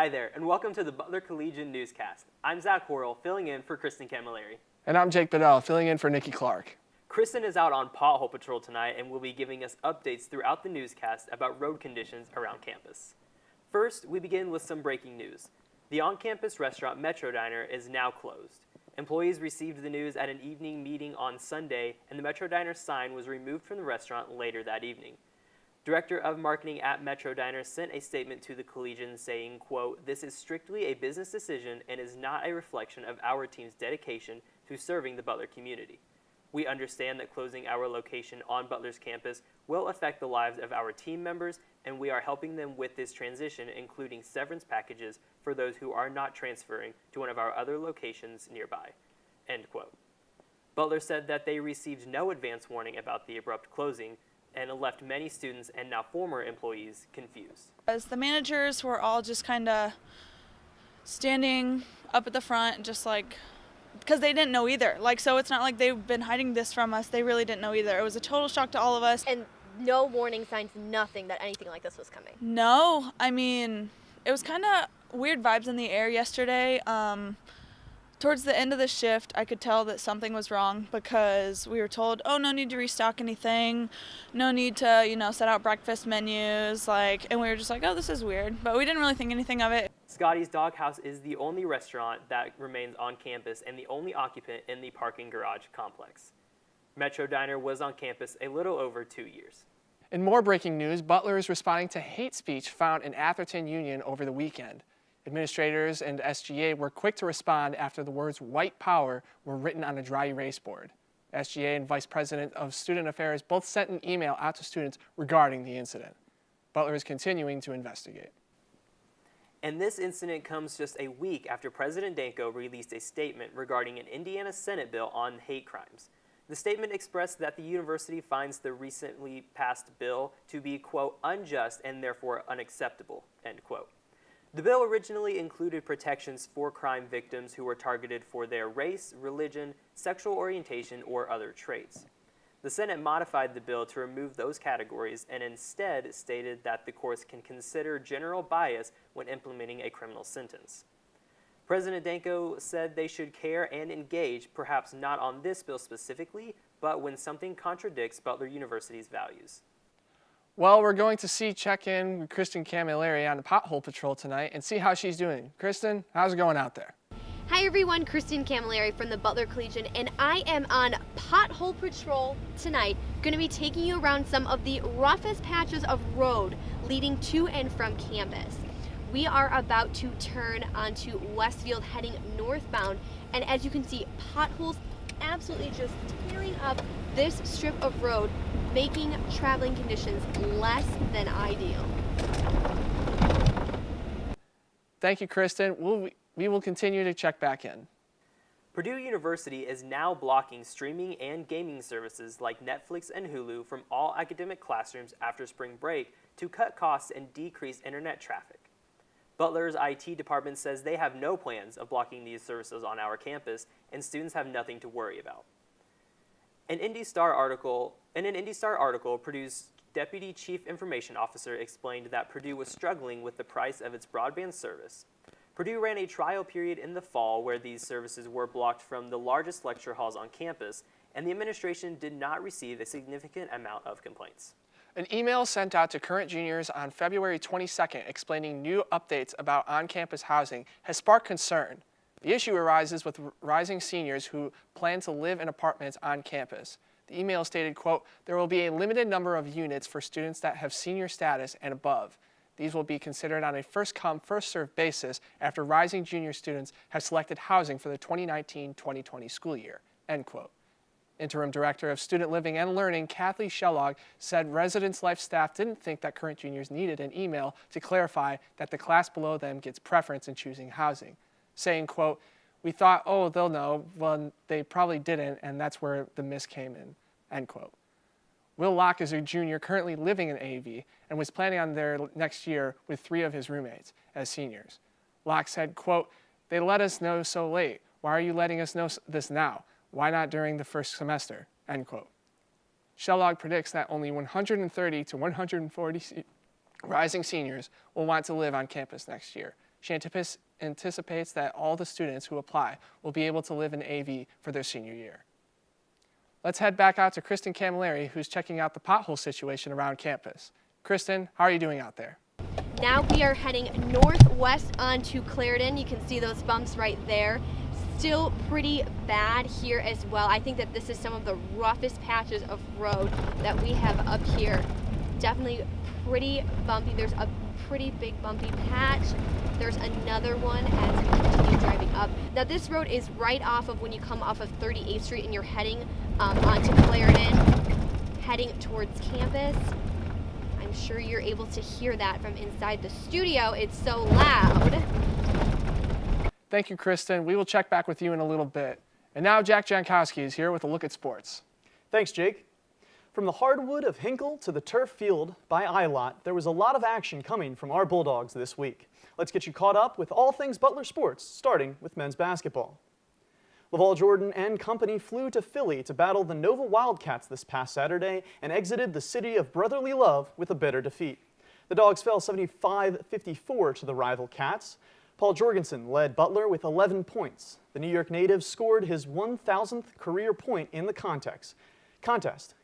Hi there, and welcome to the Butler Collegian newscast. I'm Zach Horrall, filling in for Kristin Camiliere. And I'm Jake Bedell, filling in for Nikki Clark. Kristin is out on Pothole Patrol tonight and will be giving us updates throughout the newscast about road conditions around campus. First, we begin with some breaking news. The on-campus restaurant Metro Diner is now closed. Employees received the news at an evening meeting on Sunday, and the Metro Diner sign was removed from the restaurant later that evening. Director of Marketing at Metro Diner sent a statement to the Collegian saying, quote, "This is strictly a business decision and is not a reflection of our team's dedication to serving the Butler community. We understand that closing our location on Butler's campus will affect the lives of our team members, and we are helping them with this transition, including severance packages for those who are not transferring to one of our other locations nearby." End quote. Butler said that they received no advance warning about the abrupt closing, and it left many students and now former employees confused. As the managers were all just kind of standing up at the front, just like, because they didn't know either. So it's not like they've been hiding this from us. They really didn't know either. It was a total shock to all of us. And no warning signs, nothing that anything like this was coming. No, it was kind of weird vibes in the air yesterday. Towards the end of the shift, I could tell that something was wrong because we were told, oh, no need to restock anything, no need to, set out breakfast menus, and we were just like, oh, this is weird. But we didn't really think anything of it. Scotty's Doghouse is the only restaurant that remains on campus and the only occupant in the parking garage complex. Metro Diner was on campus a little over 2 years. In more breaking news, Butler is responding to hate speech found in Atherton Union over the weekend. Administrators and SGA were quick to respond after the words "white power" were written on a dry erase board. SGA and Vice President of Student Affairs both sent an email out to students regarding the incident. Butler is continuing to investigate. And this incident comes just a week after President Danko released a statement regarding an Indiana Senate bill on hate crimes. The statement expressed that the university finds the recently passed bill to be, quote, unjust and therefore unacceptable, end quote. The bill originally included protections for crime victims who were targeted for their race, religion, sexual orientation, or other traits. The Senate modified the bill to remove those categories and instead stated that the courts can consider general bias when implementing a criminal sentence. President Danko said they should care and engage, perhaps not on this bill specifically, but when something contradicts Butler University's values. Well, we're going to check in with Kristin Camiliere on the Pothole Patrol tonight and see how she's doing. Kristin, how's it going out there? Hi everyone, Kristin Camiliere from the Butler Collegian, and I am on Pothole Patrol tonight, going to be taking you around some of the roughest patches of road leading to and from campus. We are about to turn onto Westfield heading northbound, and as you can see, potholes absolutely just tearing up this strip of road, making traveling conditions less than ideal. Thank you, Kristin. We will continue to check back in. Purdue University is now blocking streaming and gaming services like Netflix and Hulu from all academic classrooms after spring break to cut costs and decrease internet traffic. Butler's IT department says they have no plans of blocking these services on our campus, and students have nothing to worry about. In an Indy Star article, Purdue's Deputy Chief Information Officer explained that Purdue was struggling with the price of its broadband service. Purdue ran a trial period in the fall where these services were blocked from the largest lecture halls on campus, and the administration did not receive a significant amount of complaints. An email sent out to current juniors on February 22nd explaining new updates about on-campus housing has sparked concern. The issue arises with rising seniors who plan to live in apartments on campus. The email stated, quote, "There will be a limited number of units for students that have senior status and above. These will be considered on a first-come, first-served basis after rising junior students have selected housing for the 2019-2020 school year," end quote. Interim Director of Student Living and Learning, Kathleen Schellog, said Residence Life staff didn't think that current juniors needed an email to clarify that the class below them gets preference in choosing housing, saying, quote, "We thought, oh, they'll know." Well, they probably didn't, and that's where the miss came in, end quote. Will Locke is a junior currently living in AV and was planning on their next year with 3 of his roommates as seniors. Locke said, quote, "They let us know so late. Why are you letting us know this now? Why not during the first semester?" End quote. Schellog predicts that only 130 to 140 rising seniors will want to live on campus next year. She anticipates that all the students who apply will be able to live in AV for their senior year. Let's head back out to Kristin Camiliere, who's checking out the pothole situation around campus. Kristin, how are you doing out there? Now we are heading northwest onto Clarendon. You can see those bumps right there. Still pretty bad here as well. I think that this is some of the roughest patches of road that we have up here. Definitely pretty bumpy. There's a pretty big bumpy patch. There's another one as we continue driving up. Now this road is right off of when you come off of 38th Street and you're heading onto Clarendon, heading towards campus. I'm sure you're able to hear that from inside the studio. It's so loud. Thank you, Kristin. We will check back with you in a little bit. And now Jack Jankowski is here with a look at sports. Thanks, Jake. From the hardwood of Hinkle to the turf field by Ilott, there was a lot of action coming from our Bulldogs this week. Let's get you caught up with all things Butler sports, starting with men's basketball. Laval Jordan and company flew to Philly to battle the Nova Wildcats this past Saturday and exited the city of brotherly love with a bitter defeat. The Dogs fell 75-54 to the rival Cats. Paul Jorgensen led Butler with 11 points. The New York native scored his 1,000th career point in the contest.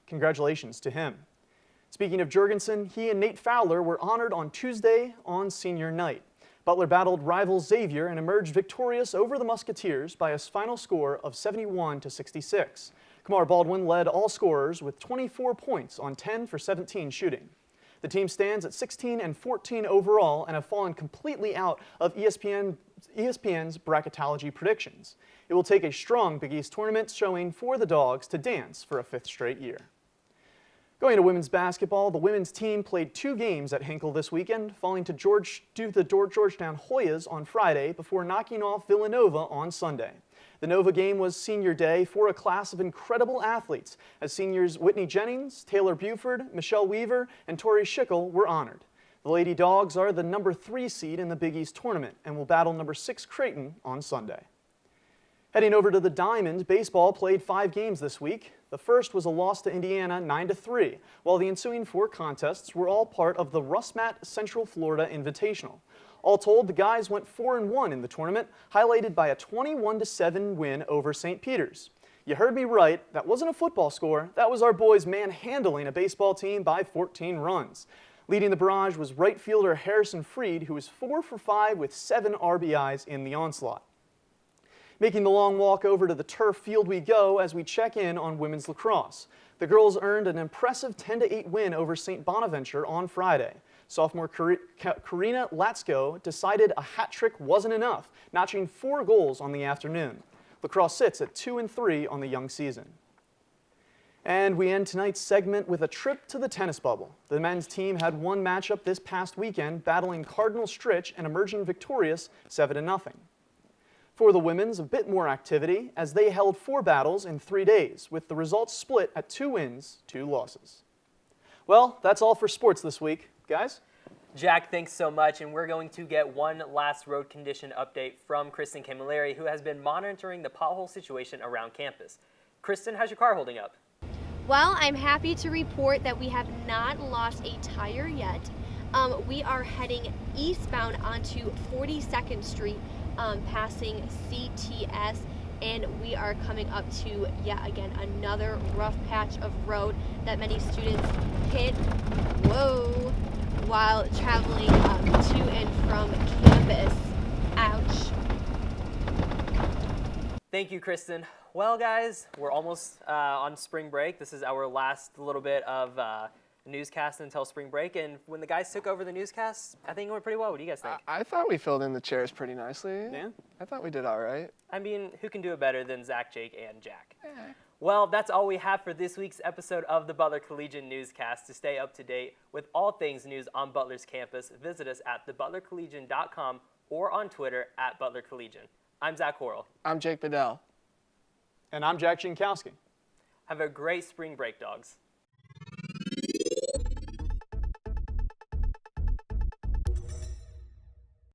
Congratulations to him. Speaking of Jorgensen, he and Nate Fowler were honored on Tuesday on senior night. Butler battled rival Xavier and emerged victorious over the Musketeers by a final score of 71-66. Kamar Baldwin led all scorers with 24 points on 10 for 17 shooting. The team stands at 16-14 overall and have fallen completely out of ESPN's bracketology predictions. It will take a strong Big East tournament showing for the Dogs to dance for a 5th straight year. Going to women's basketball, the women's team played 2 games at Hinkle this weekend, falling to the Georgetown Hoyas on Friday before knocking off Villanova on Sunday. The Nova game was senior day for a class of incredible athletes, as seniors Whitney Jennings, Taylor Buford, Michelle Weaver, and Tori Schickel were honored. The Lady Dogs are the number 3 seed in the Big East tournament and will battle number 6 Creighton on Sunday. Heading over to the Diamond, baseball played 5 games this week. The first was a loss to Indiana 9-3, while the ensuing 4 contests were all part of the Russmat Central Florida Invitational. All told, the guys went 4-1 in the tournament, highlighted by a 21-7 win over St. Peter's. You heard me right, that wasn't a football score, that was our boys manhandling a baseball team by 14 runs. Leading the barrage was right fielder Harrison Freed, who was 4 for 5 with 7 RBIs in the onslaught. Making the long walk over to the turf field we go as we check in on women's lacrosse. The girls earned an impressive 10-8 win over St. Bonaventure on Friday. Sophomore Karina Latsko decided a hat trick wasn't enough, notching 4 goals on the afternoon. Lacrosse sits at 2-3 on the young season. And we end tonight's segment with a trip to the tennis bubble. The men's team had one matchup this past weekend, battling Cardinal Stritch and emerging victorious 7-0. For the women's, a bit more activity, as they held 4 battles in 3 days, with the results split at 2 wins, 2 losses. Well, that's all for sports this week. Guys? Jack, thanks so much, and we're going to get one last road condition update from Kristin Camiliere, who has been monitoring the pothole situation around campus. Kristin, how's your car holding up? Well, I'm happy to report that we have not lost a tire yet. We are heading eastbound onto 42nd Street, passing CTS, and we are coming up to, yet again, another rough patch of road that many students hit, while traveling to and from campus. Ouch. Thank you, Kristin. Well, guys, we're almost on spring break. This is our last little bit of newscast until spring break, and when the guys took over the newscast, I think it went pretty well. What do you guys think? I thought we filled in the chairs pretty nicely. Yeah. I thought we did all right. I mean, who can do it better than Zach, Jake, and Jack? Well, that's all we have for this week's episode of the Butler Collegian Newscast. To stay up to date with all things news on Butler's campus, visit us at thebutlercollegian.com or on Twitter at Butler Collegian. I'm Zach Horrall. I'm Jake Bedell. And I'm Jack Jankowski. Have a great spring break, dogs.